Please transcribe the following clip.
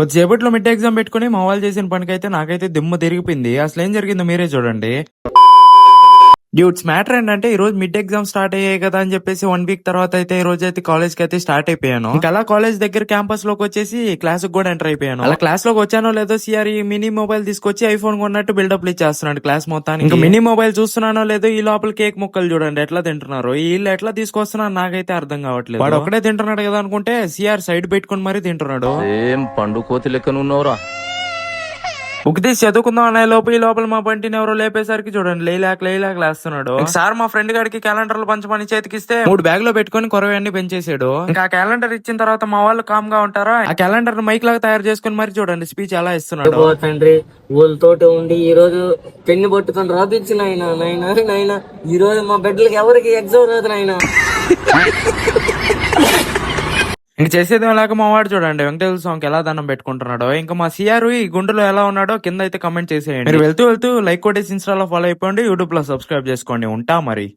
కొద్దిసేపట్లో mid exam పెట్టుకుని మా వాళ్ళు చేసిన పనికైతే నాకైతే దిమ్మ తిరిగిపోయింది. అసలు ఏం జరిగిందో మీరే చూడండి. డ్యూట్స్ మ్యాటర్ ఏంటంటే ఈ రోజు మిడ్ ఎగ్జామ్ స్టార్ట్ అయ్యాయి కదా అని చెప్పేసి 1 వీక్ తర్వాత అయితే ఈ రోజు అయితే కాలేజ్ కి అయితే స్టార్ట్ అయిపోయాను. ఇంకా అలా కాలేజ్ దగ్గర క్యాంపస్ లోకి వచ్చేసి క్లాస్ కూడా ఎంటర్ అయిపోయాను. అలా క్లాస్ లోకి వచ్చానో లేదో సిఆర్ ఈ మినీ మొబైల్ తీసుకొచ్చి ఐఫోన్ కొన్నట్టు బిల్డప్ ఇచ్చేస్తున్నాడు క్లాస్ మొత్తానికి. ఇంకా మినీ మొబైల్ చూస్తున్నానో లేదో ఈ లోపల కేక్ ముక్కలు చూడండి ఎట్లా తింటున్నారు. వీళ్ళు ఎట్లా తీసుకొస్తున్నారు నాకైతే అర్థం కావట్లేదు. వాడు ఒకటే తింటున్నాడు కదా అనుకుంటే సిఆర్ సైడ్ పెట్టుకుని మరీ తింటున్నాడు. ఏం పండు కోతి లెక్కనున్నావురా. బుక్ తీసి చదువుకుందాం అనే లోపు ఈ లోపల మా బంటిని ఎవరో లేపేసరికి చూడండి లేలాక్ లేస్తున్నాడు. సార్ మా ఫ్రెండ్ గారికి క్యాలెండర్లు పంచమని చేతికిస్తే 3 బ్యాగ్ లో పెట్టుకుని కొరవన్నీ పెంచేసాడు. ఇంకా ఆ క్యాలెండర్ ఇచ్చిన తర్వాత మా వాళ్ళు కామ్ గా ఉంటారా, ఆ క్యాలెండర్ మైక్ లాగా తయారు చేసుకుని మరి చూడండి స్పీచ్ ఎలా ఇస్తున్నాడు. తండ్రి ఊళ్ళతోటి ఉండి ఈ రోజు పెన్ను పట్టుకొని రాపించిన నాయన ఈ రోజు మా బిడ్డలకి ఎవరికి ఎగ్జామ్ రాదు నాయన. ఇంక చేసేది అలాగ మా వాడు చూడండి వెంకటేశ్వర స్వామికి ఎలా దండం పెట్టుకుంటున్నాడో. ఇంకా మా సిఆర్ ఈ గుండెలో ఎలా ఉన్నాడో కింద అయితే కమెంట్ చేసేయండి. మీరు వెళ్తూ లైక్ కొట్టేసి ఇన్స్టాలో ఫాలో అయిపోండి, యూట్యూబ్ లో సబ్స్క్రైబ్ చేసుకోండి. ఉంటా మరి.